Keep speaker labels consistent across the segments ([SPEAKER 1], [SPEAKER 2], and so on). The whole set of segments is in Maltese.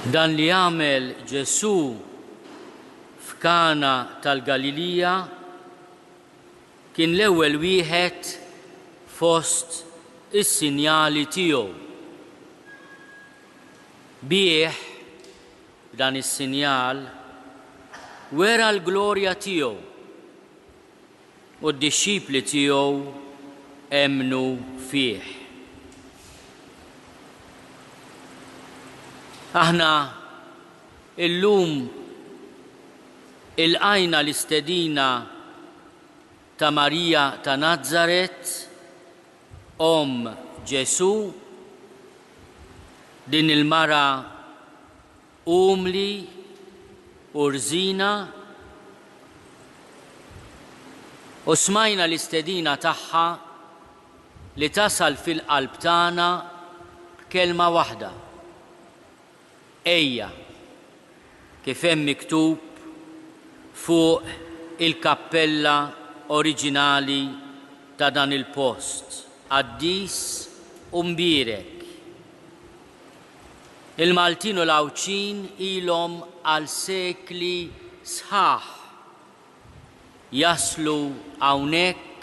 [SPEAKER 1] Dan li għamel Ġesu f'Kana tal-Galilija kien l-ewwel wieħed fost is-sinjali tiegħu. Bih dan is-sinjal wera l-glorja tiegħu u d-dixxipli tiegħu emnu fih. Aħna illum ilqajna l-istedina ta' Marija ta' Nazaret, Ġesu, din il-mara umli u rżina, u smajna l-istedina tagħha li tasal fil-qalb tagħna b'kelma waħda. Ejja, kif hemm miktub fuq il-kappella oriġinali ta' dan il-post, Qaddis u mbierek. Il-Maltin u l-Awċin ilhom għal sekli sħaħ jaslu hawnhekk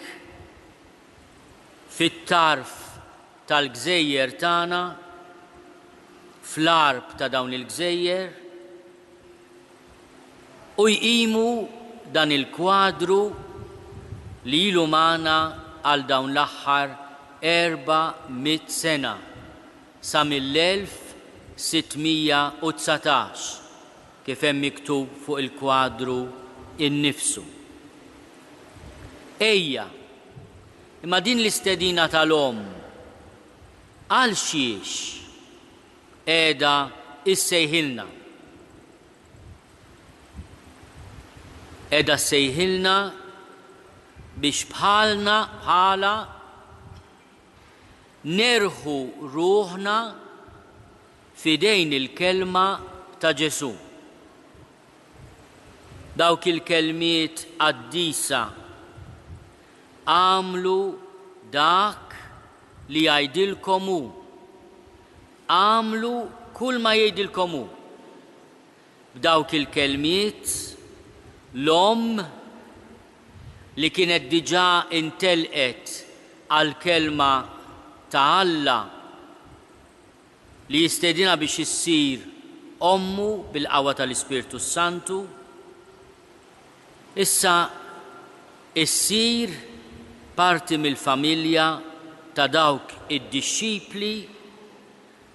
[SPEAKER 1] fit-tarf tal-Gżejjer tagħna, fl-arb ta' dawn il-Gżejjer, u jqimu dan il-kwadru li ilu magħna għal dawn l-aħħar 400 sena sa mill-1619 kif hemm miktub fuq il-kwadru innifsu. Ejja, imma din l-istedina tal-om għal xiex qiegħda issejħilna. Qiegħda ssejħilna biex bħala nerħu ruħna fidejn il-kelma ta' Ġesu. Dawk il-kelmiet qaddisa għamlu dak li jgħidilkom hu. Għamlu kull ma jgħidilkom hu. B'dawk il-kelmiet l-om li kienet diġà intelqet għal kelma ta' Alla li jistedina biex issir ommu bil-qawwa tal-Ispirtu Santu, issa issir parti mill-familja ta' dawk id-dixxipli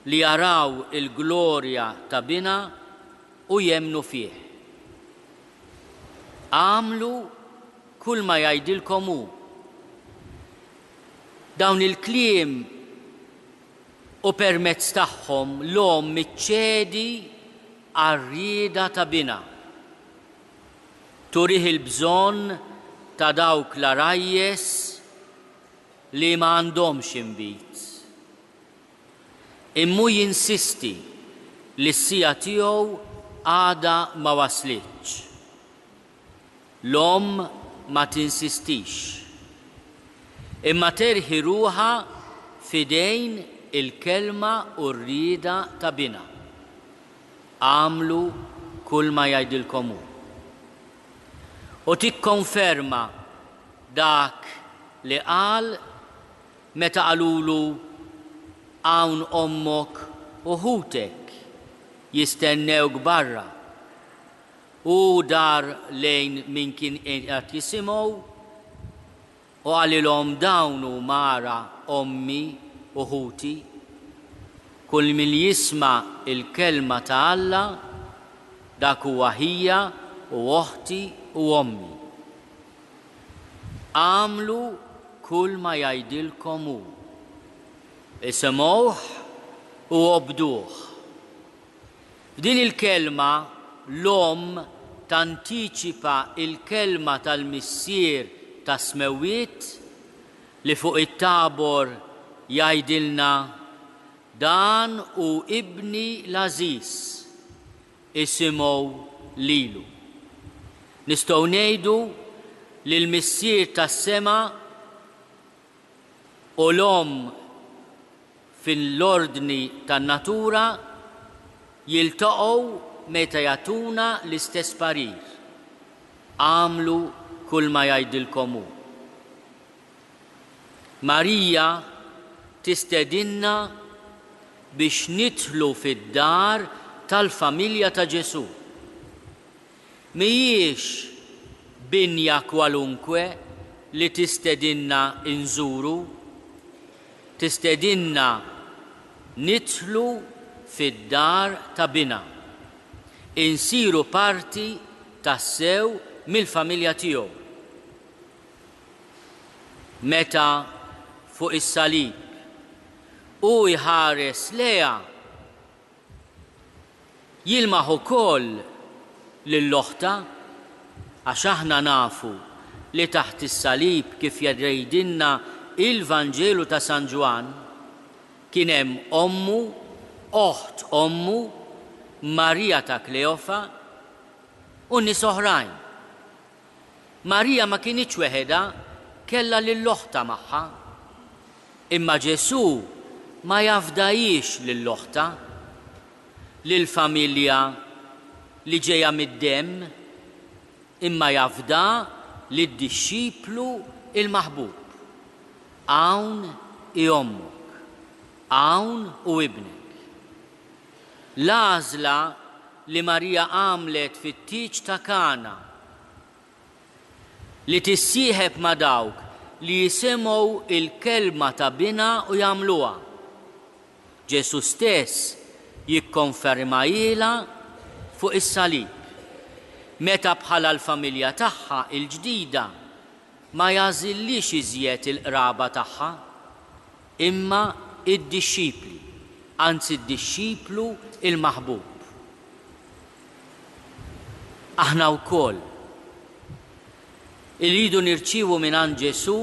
[SPEAKER 1] li jaraw il-glorja ta' bina u jemnu fih. Għamlu kull ma jgħidilkom hu. Dawn il-kliem u permezz tagħhom l-om miċċedi għar-rieda ta' bina. Turih il-bżonn ta' dawk l-arajjes li ma għandhomx inbit. Immu jinsisti li s-sija tiegħu għada ma waslitx. L-om ma tinsistix, imma terħi ruħha fidejn il-kelma u r-rieda ta' bina. Għamlu kull ma jgħidilkom hu. U tikkonferma dak li qal meta qalulu hawn ommok u ħutek jistennewk barra, u dar lejn min kien qed jisimgħu u għalilhom dawn hu mara ommi u ħuti, kull min jisma' il-kelma ta' Alla dak huwa ħija u oħti u ommi. Għamlu kull ma jgħidilkom hu. Isimgħuh u obduh. F'din il-kelma l-om tantiċipa il-kelma tal-missier ta' Smewiet li fuq it-Tabor jgħidilna dan u ibni l-Aziz isimgħu lilu. Nistgħu ngħidu li l-missier tas-sema u l-om fil-ordni tan-natura jgħidilna dan u ibni l-Aziz isimgħu lilu. Nistgħu ngħidu li l-missier tas-sema u l-om fil-ordni tan-natura jgħidilna dan u ibni l-Aziz isimgħu lilu. Nistgħu ngħidu li l-missier tas-sema u l-om fil-ordni tan-natura jiltaqgħu meta jagħtuna l-istess parir. Għamlu kull ma jgħidilkom hu. Marija tistedinna biex nidħlu fid-dar tal-familja ta' Ġesu. Mhijiex binja kwalunkwe li tistedinna inżuru, tistedinna nidħlu fid-dar ta' bina, insiru parti tas-sew mill-familja tiegħu. Meta fuq is-salib u jħares leha, jilmaħ ukoll lill-oħta għax aħna nafu li taħt is-salib kif jgħidilna il-Vanġelu ta' San Ġwan kien hemm ommu, oħt ommu, Marija ta' Kleofa u nies oħrajn. Marija ma kienitx weħeda, kellha lill-oħta magħha. Imma Ġesu ma jafdajix lill-oħta, lill-familja li ġejja mid-demm, imma jafda lid-dixxiplu il-maħbub. Hawn hi ommok, hawn hu ibnek. L-għażla li Marija għamlet fit-tieġ ta' Kana li tissieħeb ma' dawk li jisimgħu il-kelma ta' bina u jagħmluha. Ġesu stess jikkonfermajilha fuq is-salib. Meta bħala l-familja tagħha il-ġdida ma jagħżillix iżjed il-qraba tagħha, imma id-dixxipli, anzi d-dixxiplu il-maħbub. Aħna wkoll irridu nirċievu minn Ġesu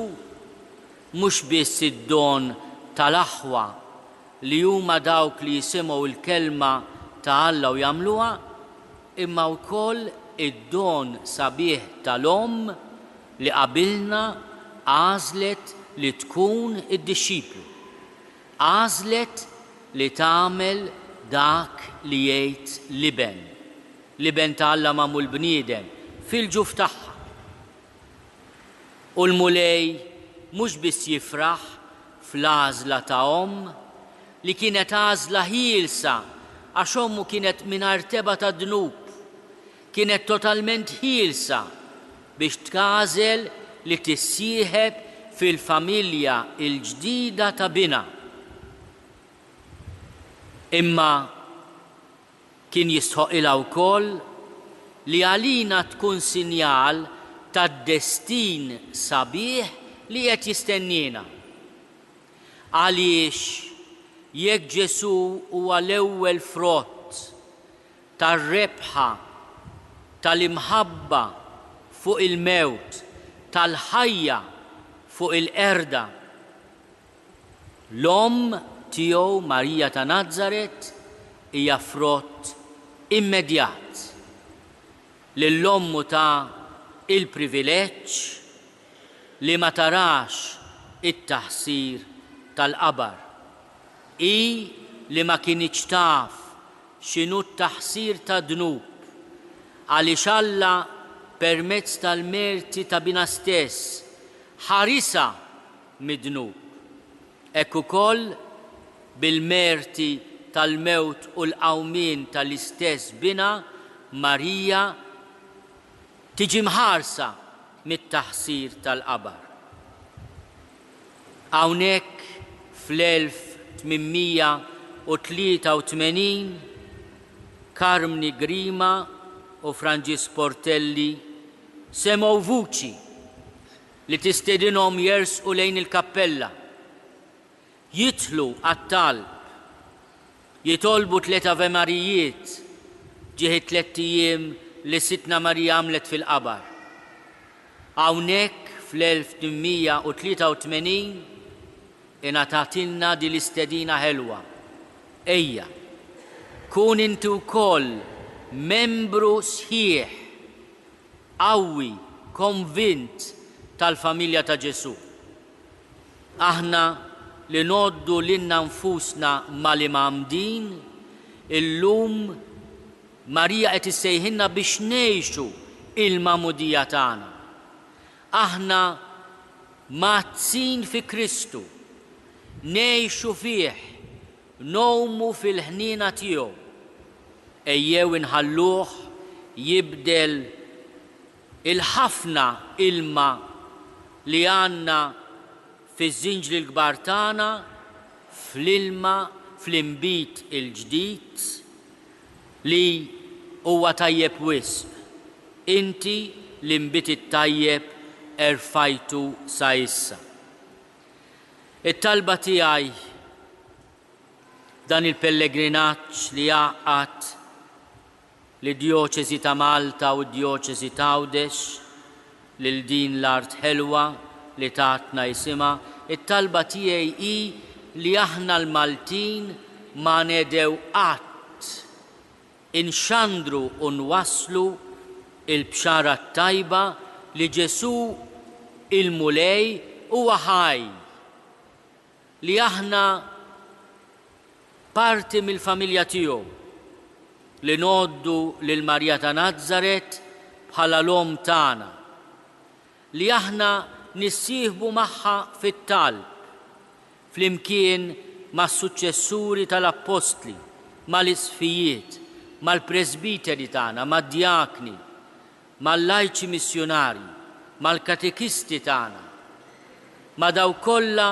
[SPEAKER 1] mhux biss id-don tal-aħwa li huma dawk li jisimgħu l-kelma ta' Alla u jagħmluha, imma wkoll id-don sabiħ tal-omm li qabilna għażlet li tkun id-dixxiplu. Għażlet li tagħmel dak li jgħid liben. Liben ta' Alla magħmul bniedem fil-ġuf tagħha. U l-mulej mhux biss jifraħ fl-għażla ta' omm li kienet għażla ħielsa għax ommu kienet mingħajr teba ta' dnub, kienet totalment ħielsa biex tgħażel li tissieħeb fil-familja l-ġdida ta' bina. Imma kien jistħoqilha wkoll li għalina tkun sinjal tad-destin sabiħ li qed jistennina. Għaliex jekk Ġesu huwa l-ewwel frott tar-rebħa tal-imħabba fuq il-mewt, tal-ħajja fuq il-qerda, l-omm tiegħu Marija ta' Nażaret hija frott immedjat lill-ommu ta' il-privileġġ li ma tarax it-taħsir tal-qabar. I li ma kienx taf x'inhu t-taħsir ta' dnub għaliex Alla permezz tal-merti ta' bina stess ħarisa mid-dnub. Hekk ukoll bil-merti tal-mewt u l-qawmien tal-istess bina Marija tiġi mħarsa mit-taħsir tal-qabar. Hawnhekk fl-1883 Carmine Grima u Franġis Portelli semgħu vuċi li tistedinhom jersqu lejn il-kappella, jidħlu għat-talb, jitolbu 3 Ave Marijiet ġieħi 3 ijiem li Sitna Marija għamlet fil-qabar. Hawnhekk fl-1883 ingħatatilna din l-istedina ħelwa. Ejja, kun inti wkoll membru sħiħ, qawwi, konvint tal-familja ta' Ġesu. Aħna li noddu lilna nfusna mal-imamdin Illum Marija qed issejħilna biex ngħixu il-magħmudija tagħna. Aħna mazzin fi Kristu, ngħixu fih, nowmu fil-ħniena tiegħu. Ejjew inħalluh jibdel il-ħafna ilma li għandna fiż-żinġli l-kbar tagħna fl-ilma fl-inbit il-ġdid li huwa tajjeb wisq. Inti l-inbit it-tajjeb erfajtu sa issa. It-talba tiegħi dan il-pellegrinaġġ li jgħaqqad li djoċesi ta' Malta u djoċesi ta' Għawdex lil din l-art ħelwa li tatna jisimha, it-talba tiegħi hi li aħna l-Maltin ma nedew qatt inxandru u nwasslu il-bxara tajba li Ġesu il-mulej huwa ħaj, li aħna parti mill-familja tiegħu, li noddu lil Marja ta' Nażaret bħala l-om tagħna, li aħna nissieħbu magħha fit-talb flimkien mas-suċċessuri tal-Apostli, mal-isfijiet, mal-presbiteri tagħna, mad-djakni, mal-lajċi missjonari, mal-katekisti tagħna, ma daw kollha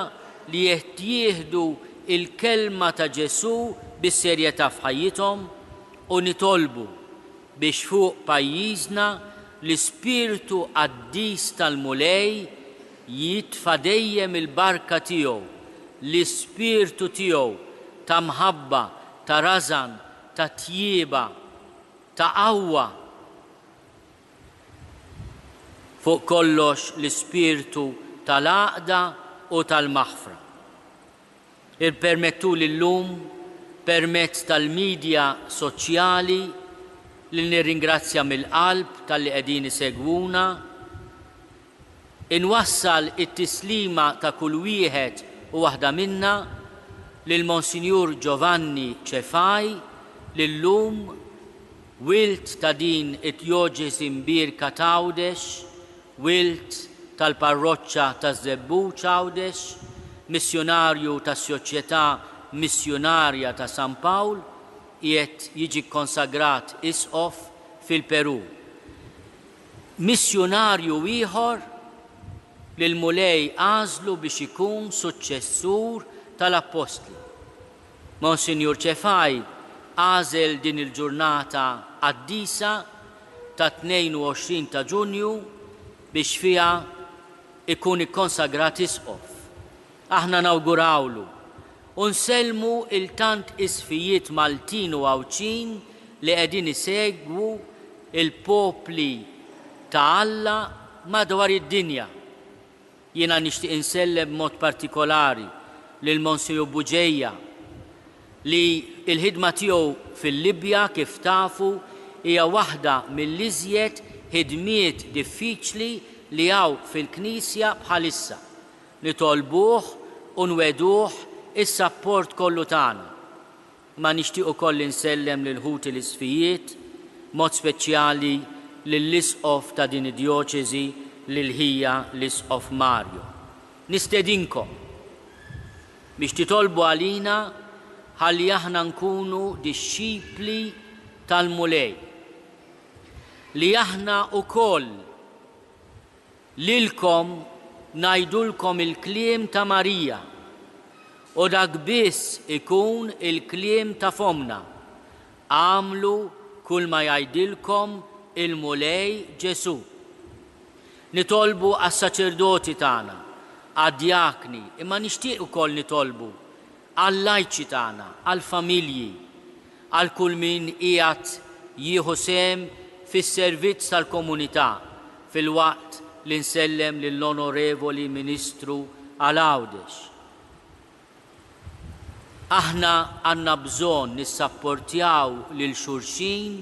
[SPEAKER 1] li jieħdu il-kelma ta' Ġesu bis-serjetà f'ħajjithom u nitolbu biex fuq pajjiżna l-Ispirtu Qaddis tal-mulej jitfa' dejjem il-barka tiegħu, l-Ispirtu tiegħu ta' mħabba, ta' rażan, ta' tjieba, ta' qawwa. Fuq kollox l-Ispirtu tal-għaqda u tal-maħfra. Irpermettu li llum permezz tal-midja soċjali li nirringrazzja mill-qalb tal-li qegħdin isegwuna, inwassal it-tislima ta' kull wieħed u waħda minna lil Monsinjur Giovanni Cefaj li llum wilt ta' din it-djoċesi mbierka ta' Għawdex, wilt tal-parroċċa ta' Żebbuċ Għawdex, missjonarju tas-Soċjetà Missjonarja ta' San Pawl, qiegħed jiġi konsagrat isqof fil-Peru. Missjonarju ieħor li l-mulej għażlu biex ikun suċċessur tal-Apostli. Monsinjur Cefaj għażel din il-ġurnata qaddisa ta' 22 ta' Ġunju biex fiha ikun ikkonsagrat isqof. Aħna nawgurawlu u nsellmu il-tant isfijiet Maltin u Għawċin li qegħdin isegwu il-popli ta' Alla madwar id-dinja. Jiena nixtieq insellem b'mod partikolari lil Monsinjur Buġejja li l-ħidma tiegħu fil-Libja kif tafu hija waħda mill-iżjed ħidmiet diffiċli li hawn fil-Knisja bħalissa. Nitolbuh u nweduh is-sapport kollu tagħna. Ma nixtieq ukoll insellem lil ħuti l-isfijiet, mod speċjali lill-isqof ta' din id-djoċesi lil hija l-isqof Mario. Nistedinkom biex titolbu għalina ħalli aħna nkunu dixxipli tal-mulej, li aħna ukoll lilkom ngħidulkom il-kliem ta' Marija u dak biss ikun il-kliem ta' fomna. Għamlu kull ma jgħidilkom il-mulej Ġesu. Nitolbu għas-saċerdoti tagħna, għad-djakni, imma nixtieq ukoll nitolbu għall-lajċi tagħna, għall-familji, għal kull min qiegħed jieħu sehem fis-servizz tal-komunità fil-waqt li nsellem lill-Onorevoli Ministru għal Għawdex. Aħna għandna bżonn nissapportjaw lil xulxin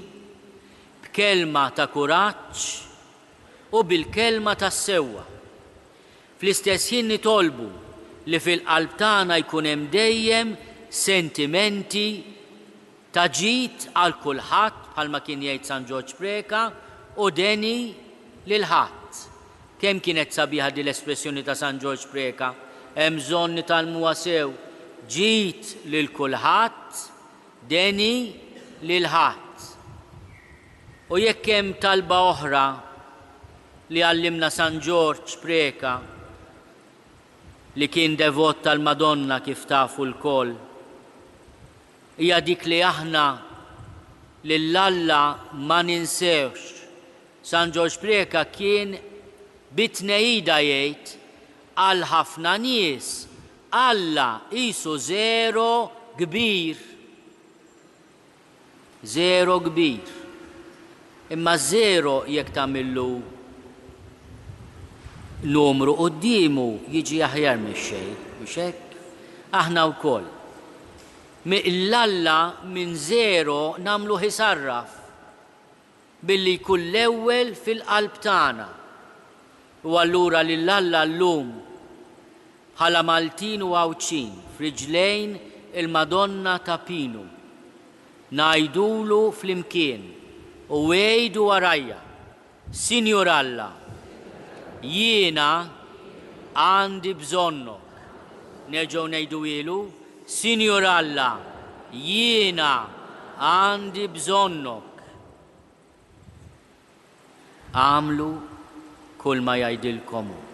[SPEAKER 1] b'kelma ta' kuraġġ u bil-kelma tas-sewwa. Fl-istess ħin nitolbu li fil-qalb tagħna jkun hemm dejjem sentimenti ta' ġid għal kulħadd bħalma kien jgħid San George Preka u deni lil ħadd. Kemm kienet sabiħa din l-espressjoni ta' San George Preka, hemm bżonn nitalmuha sew, ġid lil kulħadd, deni lil ħadd. U jekk hemm talba oħra li għallimna San George Preka li kien devot tal-Madonna kif tafu l-koll, hija dik li aħna lill-Alla ma ninsewx. San George Preka kien bitnejda jgħid għal ħafna nies Alla qisu żero kbir. Żero kbir. Imma żero jekk tagħmillu numru qudiemu jiġi aħjar mix-xejn, mhux hekk? Aħna wkoll. Mill-Alla minn żero nagħmlu ħisarraf billi jkun l-ewwel fil-qalb tagħna. U allura lill-Alla llum bħala Maltin u Għawċin f'riġlejn il-Madonna ta' Pinu ngħidulu flimkien u għejdu warajja, Sinjur Alla, jiena għandi bżonnok. Nerġgħu ngħidu ilu, Sinjur Alla, jiena għandi bżonnok. Għamlu kull ma jgħidilkom hu.